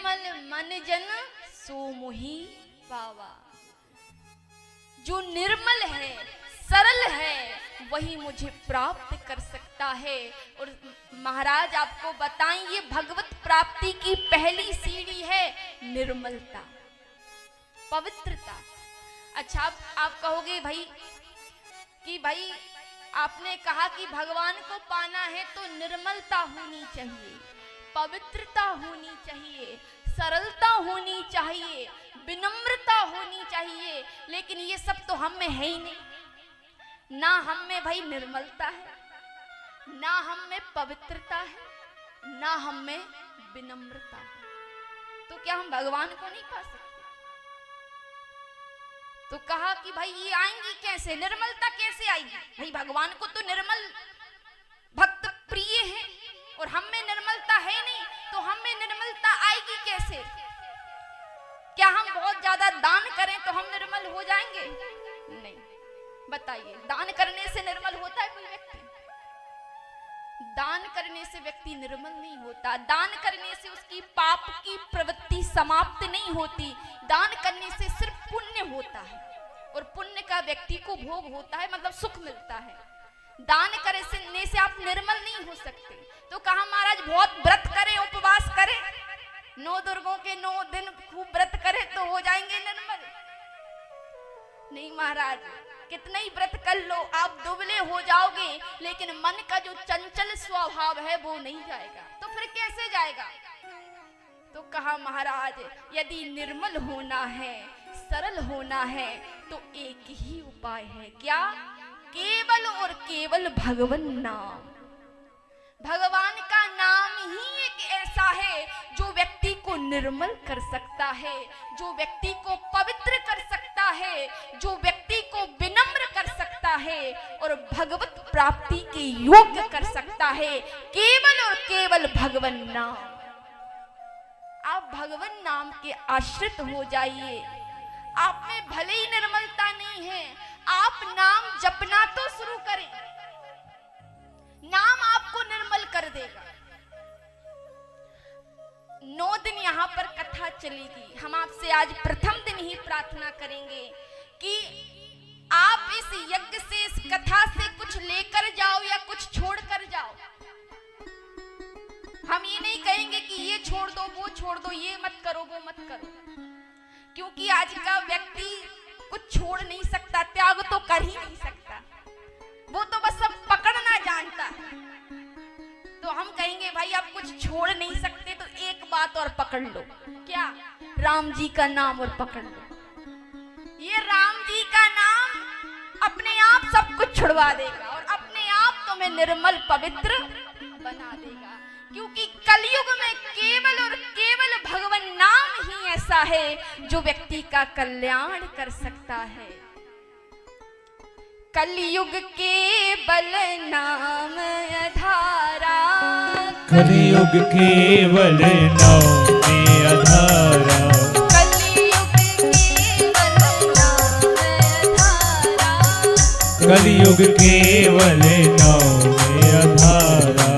निर्मल मन जन सो मोहि पावा। जो निर्मल है, सरल है, वही मुझे प्राप्त कर सकता है। और महाराज आपको बताएं, ये भगवत प्राप्ति की पहली सीढ़ी है निर्मलता, पवित्रता। अच्छा, आप कहोगे भाई कि भाई आपने कहा कि भगवान को पाना है तो निर्मलता होनी चाहिए, पवित्रता होनी चाहिए, सरलता होनी चाहिए, विनम्रता होनी चाहिए, लेकिन ये सब तो हम में है ही नहीं। ना हम में भाई निर्मलता है, ना हम में पवित्रता है, ना हम में विनम्रता है। तो क्या हम भगवान को नहीं पा सकते? तो कहा कि भाई ये आएंगी कैसे, निर्मलता कैसे आएगी? भाई भगवान को तो निर्मल भक्त प्रिय है और हम में निर्मलता है नहीं, तो हम में निर्मलता आएगी कैसे? क्या हम बहुत ज्यादा दान करें तो हम निर्मल हो जाएंगे? नहीं। बताइए, दान करने से निर्मल होता है कोई व्यक्ति? दान करने से व्यक्ति निर्मल नहीं होता। दान करने से उसकी पाप की प्रवृत्ति समाप्त नहीं होती। दान करने से सिर्फ पुण्य होता है और पुण्य का व्यक्ति को भोग होता है, मतलब सुख मिलता है। दान करने से आप निर्मल नहीं हो सकते। तो कहा महाराज बहुत व्रत करें, उपवास करें, 9 दुर्गों के 9 दिन खूब व्रत करें तो हो जाएंगे निर्मल? नहीं महाराज, कितना ही व्रत कर लो आप दुबले हो जाओगे, लेकिन मन का जो चंचल स्वभाव है वो नहीं जाएगा। तो फिर कैसे जाएगा? तो कहा महाराज, यदि निर्मल होना है, सरल होना है, तो एक ही उपाय है। क्या? केवल और केवल भगवन नाम। भगवान का नाम ही एक ऐसा है जो व्यक्ति को निर्मल कर सकता है, जो व्यक्ति को पवित्र कर सकता है, जो व्यक्ति को विनम्र कर सकता है और भगवत प्राप्ति के योग्य कर सकता है। केवल और केवल भगवन नाम। आप भगवन नाम के आश्रित हो जाइए। आप में भले ही निर्मलता नहीं है, आप नाम जपना तो शुरू करें, नाम आपको निर्मल कर देगा। 9 दिन यहाँ पर कथा चलेगी। हम आपसे आज प्रथम दिन ही प्रार्थना करेंगे कि आप इस यज्ञ से, इस कथा से कुछ लेकर जाओ या कुछ छोड़ कर जाओ। हम ये नहीं कहेंगे कि ये छोड़ दो, वो छोड़ दो, ये मत करो, वो मत करो, क्योंकि आज का व्यक्ति कुछ छोड़ नहीं सकता, त्याग तो कर ही नहीं सकता, वो तो बस सब पकड़ना जानता है। तो हम कहेंगे भाई आप कुछ छोड़ नहीं सकते तो एक बात और पकड़ लो। क्या? राम जी का नाम और पकड़ लो। ये राम जी का नाम अपने आप सब कुछ छुड़वा देगा और अपने आप तुम्हें निर्मल पवित्र बना देगा, क्योंकि कलयुग में केवल और केवल भगवान नाम ही ऐसा है जो व्यक्ति का कल्याण कर सकता है। कलयुग केवल नाम आधारा, कलयुग केवल नाम में आधारा, कलयुग केवल नाम में आधारा,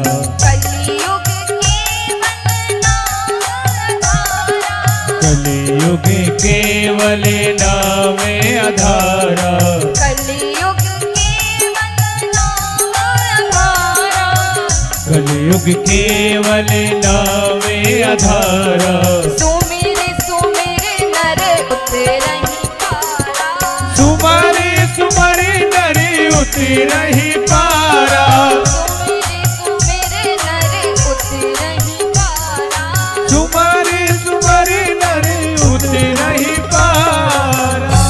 कलयुग केवल नाम में आधारा, कलयुग केवल नाम में आधारा, सुमिरे सुमिरे नर उतरहि पारा, सुमारे सुमारे नर उतरहि पारा, सुमिरे नर उतरहि पारा, सुमारे सुमारे नर उतरहि पारा।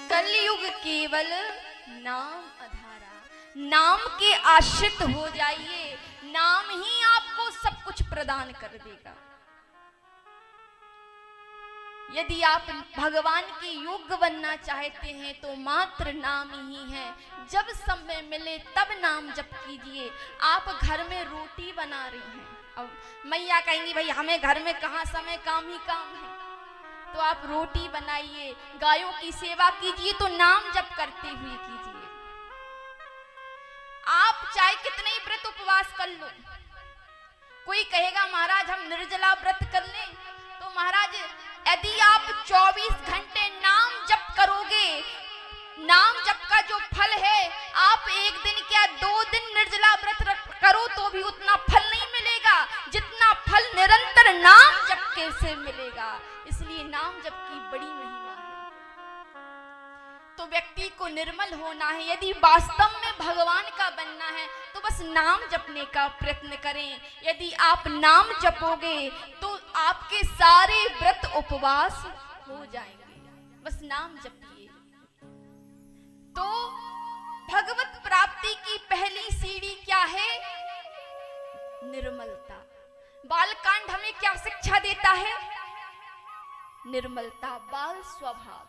कलयुग केवल नाम आधारा। नाम के आश्रित हो जाइए, नाम ही आपको सब कुछ प्रदान कर देगा। यदि आप भगवान के योग्य बनना चाहते हैं तो मात्र नाम ही है। जब समय मिले तब नाम जप कीजिए। आप घर में रोटी बना रही हैं, अब मैया कहेंगी भाई हमें घर में कहाँ समय, काम ही काम है, तो आप रोटी बनाइए, गायों की सेवा कीजिए, तो नाम जप करते हुए कीजिए। आप चाहे कितने ही व्रत उपवास कर लो, कोई कहेगा महाराज हम निर्जला व्रत कर लें, तो महाराज यदि आप 24 घंटे नाम जप करोगे, नाम जप का जो फल है, आप एक दिन क्या 2 दिन निर्जला व्रत करो तो भी उतना फल नहीं मिलेगा जितना फल निरंतर नाम जप के से मिलेगा। इसलिए नाम जप की बड़ी महिमा है। तो व्यक्ति को निर्मल होना है, यदि वास्तव में भगवान का बनना है तो बस नाम जपने का प्रयत्न करें। यदि आप नाम जपोगे तो आपके सारे व्रत उपवास हो जाएंगे, बस नाम जपिए। तो भगवत प्राप्ति की पहली सीढ़ी क्या है? निर्मलता। बालकांड हमें क्या शिक्षा देता है? निर्मलता, बाल स्वभाव।